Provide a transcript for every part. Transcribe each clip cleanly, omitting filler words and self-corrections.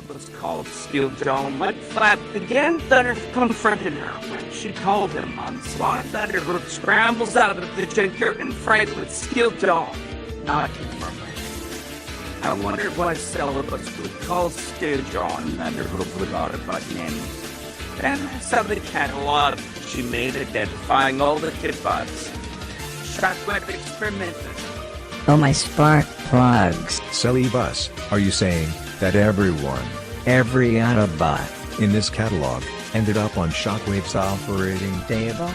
was called Steeljaw Mudflap again. Thunderhoof confronted her when she called him Onslaught. Thunderhoof scrambles out of the junker in fright with Steeljaw knocking from her. I wonder why Celebus would call Steeljaw and Thunderhoof with AutoBot names. Then I saw the catalogue she made identifying all the kidbots. Shockwave experimented. Oh, my spark plugs. Celebus, are you saying that everyone, Every AutoBot in this catalog, ended up on Shockwave's operating table?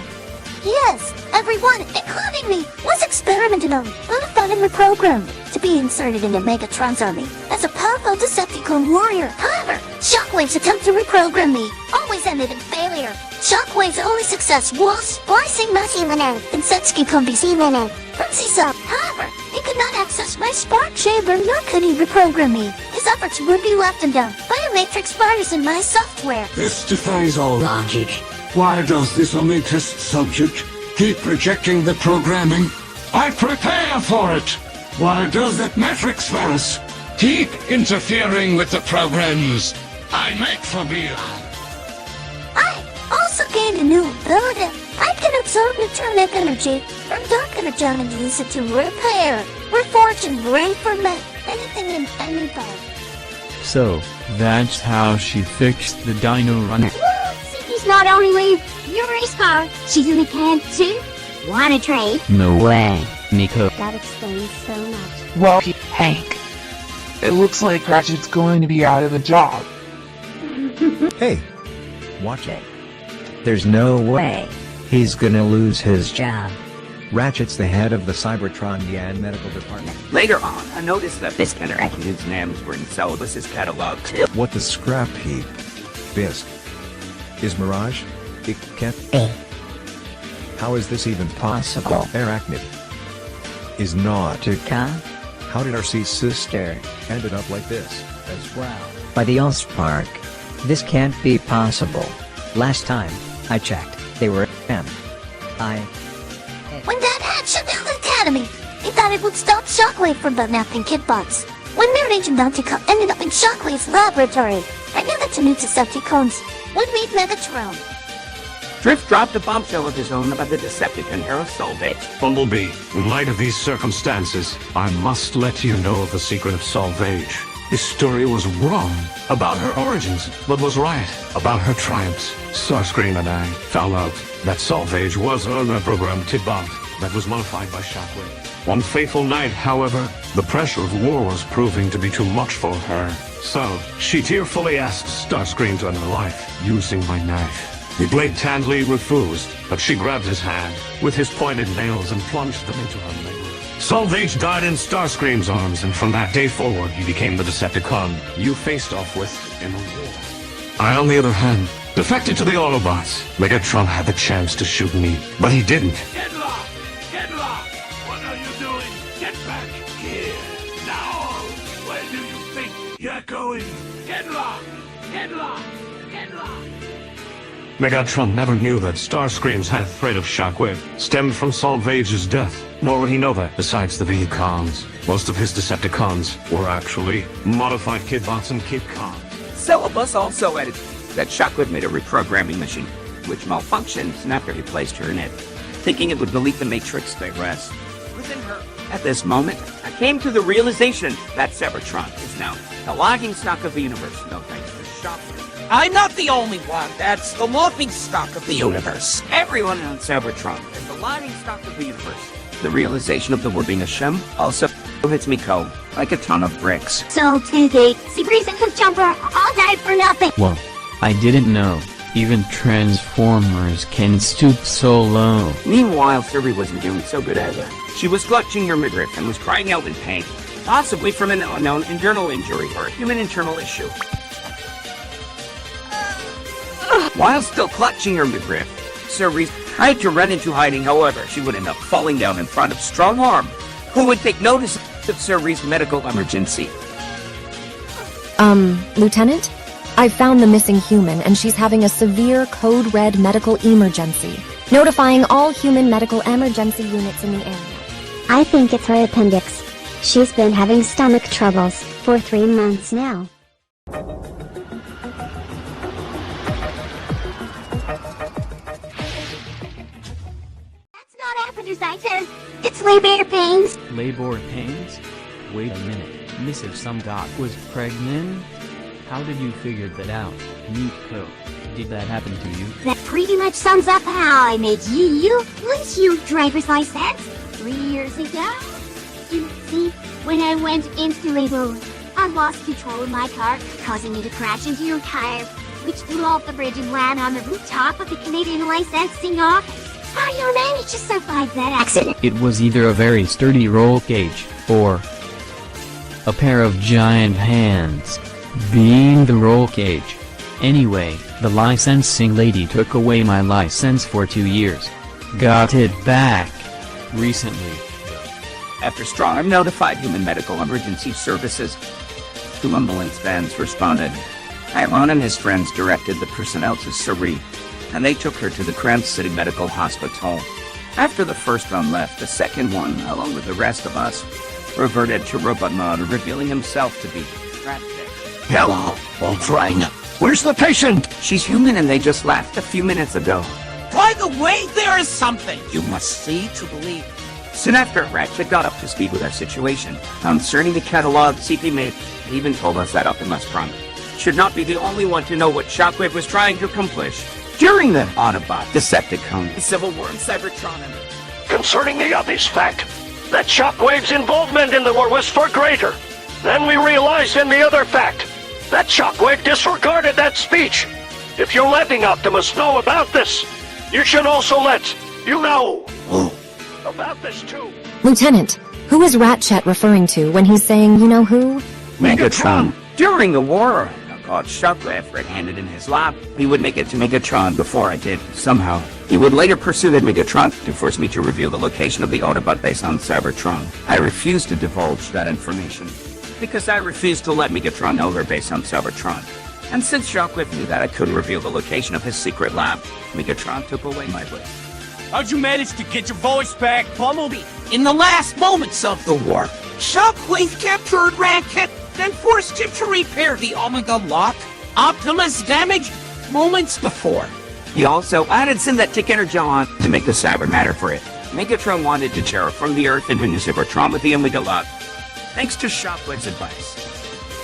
Yes, everyone, including me, was experimented on, modified and reprogrammed to be inserted into Megatron's army as a powerful Decepticon warrior. However, Shockwave's attempt to reprogram me always ended in failure. Shockwave's only success was splicing my CNN and Decepticon CNN from CSUP. However, he could not access my spark chamber, nor could he reprogram me. His efforts would be left undone by a matrix virus in my software. This defies all logic. Why does this omnitrist subject keep rejecting the programming I prepare for it? Why does that matrix virus keep interfering with the programs I make for me? I also gained a new ability. I can absorb neutronic energy from dark energy and use it to repair, reforge, and reformat anything and anybody. So, that's how she fixed the Dino Runner. She's not only your race car, she's in the can too. Wanna trade? No way, Nico. That explains so much. Well, Hank, it looks like Ratchet's going to be out of a job. Hey, watch it. There's no way he's gonna lose his job. Ratchet's the head of the Cybertron Yan medical department. Later on, I noticed that Bisk and Airachnid's names were in Celebus's catalog too. What the scrap heap? Bisk. Is Mirage? It can't. How is this even possible? Airachnid is not. Nautica? How did our sister ended up like this as well? By the Allspark. This can't be possible. Last time I checked, they were When Dad had shut down the academy, he thought it would stop Shockwave from kidnapping kidbots. When Mirage and Nautica ended up in Shockwave's laboratory, I knew that the new Decepticons would meet Megatron. Drift dropped a bombshell of his own about the Decepticon hero Solvage. Bumblebee, in light of these circumstances, I must let you know of the secret of Solvage. His story was wrong about her origins, but was right about her triumphs. Starscream and I found out that Solvage was a reprogrammed kidbot that was modified by Shockwave. One fateful night, however, the pressure of war was proving to be too much for her. So, she tearfully asked Starscream to end her life using my knife. He blatantly refused, but she grabbed his hand with his pointed nails and plunged them into her leg. Solvage died in Starscream's arms, and from that day forward, he became the Decepticon you faced off with in the war. I, on the other hand, defected to the Autobots. Megatron had the chance to shoot me, but he didn't. Kidlock! Kidlock! What are you doing? Get back here! Now! Where do you think you're going? Kidlock! Kidlock! Kidlock! Megatron never knew that Starscream's had threat of Shockwave stemmed from Solvage's death, nor would he know that, besides the Vehicons, most of his Decepticons were actually modified kidbots and kidcons. Celebus also added that Shockwave made a reprogramming machine, which malfunctioned after he placed her in it, thinking it would delete the Matrix they rest within her. At this moment, I came to the realization that Cybertron is now the laughing stock of the universe, no thanks to Shockwave. I'm not the only one that's the laughing stock of the universe. Everyone on Cybertron is the laughing stock of the universe. The realization of the word being a shim also hits me cold, like a ton of bricks. So, Toothy, Seabreeze and Hook Jumper all died for nothing. Whoa, I didn't know. Even Transformers can stoop so low. Meanwhile, Sylvie wasn't doing so good either. She was clutching her midriff and was crying out in pain, possibly from an unknown internal injury or a human internal issue. While still clutching her midriff, Ceres tried to run into hiding. However, she would end up falling down in front of StrongArm, who would take notice of Ceres' medical emergency. Lieutenant? I found the missing human and she's having a severe code red medical emergency. Notifying all human medical emergency units in the area. I think it's her appendix. She's been having stomach troubles for 3 months now. It's labor pains. Labor pains? Wait a minute, Mrs. Some Doc was pregnant? How did you figure that out, Nico? Did that happen to you? That pretty much sums up how I made you lose your driver's license 3 years ago. You see, when I went into labor, I lost control of my car, causing me to crash into your tire, which flew off the bridge and landed on the rooftop of the Canadian licensing office. How you managed to survive that accident? It was either a very sturdy roll cage, or a pair of giant hands, being the roll cage. Anyway, the licensing lady took away my license for 2 years. Got it back recently. After StrongArm notified Human Medical Emergency Services, 2 ambulance vans responded. Iron and his friends directed the personnel to Surrey, and they took her to the Cramp City Medical Hospital. After the first one left, the second one, along with the rest of us, reverted to robot mode, revealing himself to be Ratchet. Hello, old friend. Where's the patient? She's human and they just left a few minutes ago. By the way, there is something you must see to believe. Soon after, Ratchet got up to speed with our situation. Concerning the catalog Cee Pea made, he even told us that Optimus Prime should not be the only one to know what Shockwave was trying to accomplish during the Autobot, Decepticon, Civil War, and Cybertron. Concerning the obvious fact that Shockwave's involvement in the war was far greater. Then we realized in the other fact that Shockwave disregarded that speech. If you're letting Optimus know about this, you should also let you know about this too. Lieutenant, who is Ratchet referring to when he's saying you know who? Megatron. During the war, I caught Shockwave red-handed in his lab. He would make it to Megatron before I did. Somehow, he would later pursue that Megatron to force me to reveal the location of the Autobot based on Cybertron. I refused to divulge that information because I refused to let Megatron know her based on Cybertron. And since Shockwave knew that I couldn't reveal the location of his secret lab, Megatron took away my voice. How'd you manage to get your voice back, Bumblebee? In the last moments of the war, Shockwave captured Ratchet, then forced him to repair the Omega lock Optimus damaged moments before. He also added synthetic energy on to make the cyber matter for it. Megatron wanted to terraform the Earth into new Cybertron with the Omega lock, thanks to Shockwave's advice.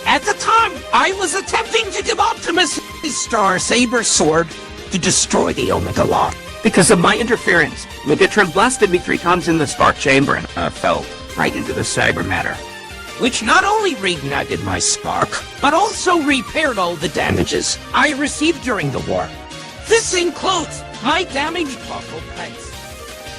At the time, I was attempting to give Optimus his Star Saber sword to destroy the Omega lock. Because of my interference, Megatron blasted me 3 times in the spark chamber and fell right into the cyber matter. Which not only reignited my spark, but also repaired all the damages I received during the war. This includes my damaged buckle pegs.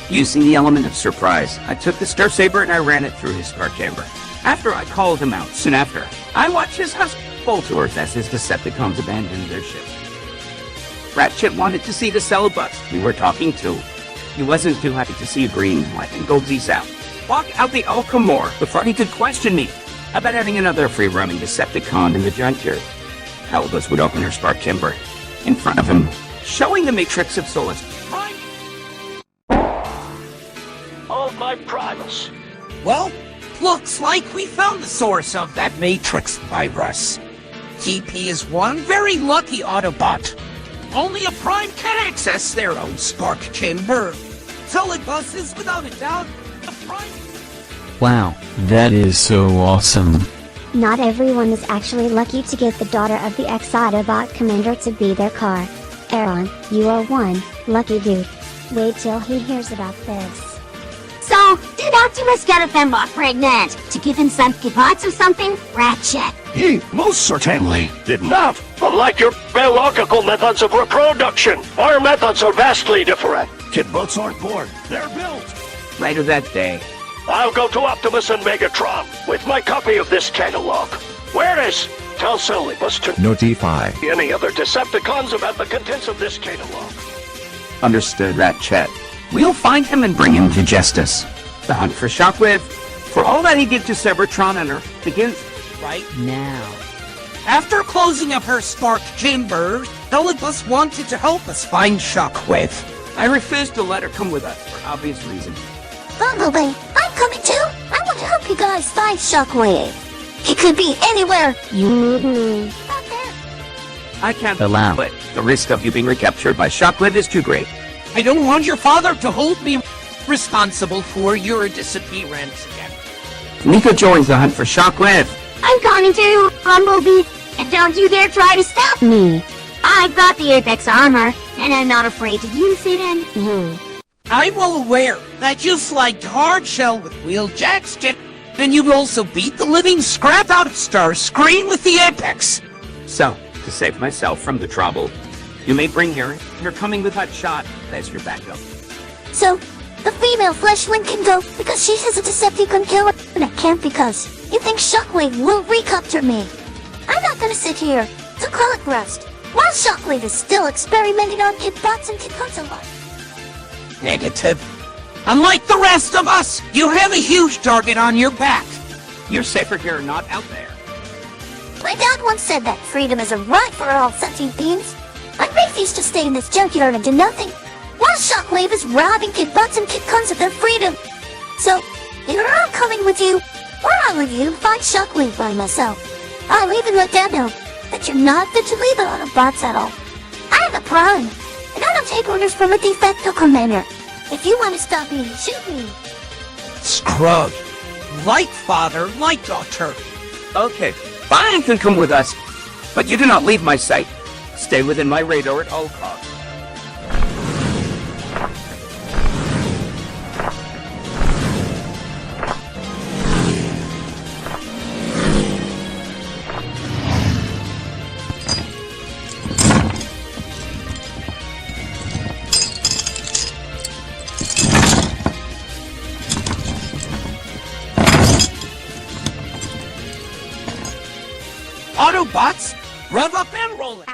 Using the element of surprise, I took the Star Saber and I ran it through his spark chamber. After I called him out, soon after, I watched his house fall to Earth as his Decepticons abandoned their ships. Ratchet wanted to see the Celebus we were talking to. He wasn't too happy to see a green, white, and gold Z-Sound walk out the Alchemore before he could question me about having another free-roaming Decepticon in the junkyard. Celebus would open her spark chamber in front of him, showing the matrix of Solus Prime. All my Primus. Well, looks like we found the source of that Matrix virus. Cee Pea is one very lucky Autobot. Only a Prime can access their own spark chamber. Celebus is without a doubt a Prime. Wow, that is so awesome. Not everyone is actually lucky to get the daughter of the ex-Autobot commander to be their car. Aaron, you are one lucky dude. Wait till he hears about this. So, did Optimus get a femma pregnant to give him some kidbots or something? Ratchet. He most certainly did not. Unlike your biological methods of reproduction, our methods are vastly different. Kidbots aren't born, they're built. Later that day, I'll go to Optimus and Megatron with my copy of this catalog. Where is? Tell Celebus to notify any other Decepticons about the contents of this catalog. Understood, Ratchet. We'll find him and bring him to justice. The hunt for Shockwave, for all that he did to Cybertron and Earth, begins right now. After closing up her spark chamber, Celebus wanted to help us find Shockwave. I refused to let her come with us for obvious reasons. Bumblebee, I'm coming too. I want to help you guys find Shockwave. He could be anywhere. You need me. Out there. I can't allow it. The risk of you being recaptured by Shockwave is too great. I don't want your father to hold me. responsible for your disappearance. Nico joins the hunt for Shockwave. I'm coming to Bumblebee, and don't you dare try to stop me. I've got the Apex armor, and I'm not afraid to use it on you. I'm well aware that you flagged hard shell with Wheeljack's jet, and you've also beat the living scrap out of Starscream with the Apex. So, to save myself from the trouble, you may bring her. You're coming with Hotshot as your backup. So, the female fleshling can go because she has a Decepticon killer, and I can't because you think Shockwave will recapture me. I'm not gonna sit here to call it rest while Shockwave is still experimenting on kidbots and kidbots alike. Negative. Unlike the rest of us, you have a huge target on your back. You're safer here, not out there. My dad once said that freedom is a right for all sentient beings. I refuse to stay in this junkyard and do nothing, while Shockwave is robbing kidbots and kidcons of their freedom. So, either I'm coming with you, or I'll leave you to find Shockwave by myself. I'll even let Dad know that you're not fit to lead the AutoBots at all. I'm the Prime, and I don't take orders from a de facto commander. If you want to stop me, shoot me. Scrub. Like father, like daughter. Okay, fine, you can come with us. But you do not leave my sight. Stay within my radar at all costs. AutoBots, rev up and roll it.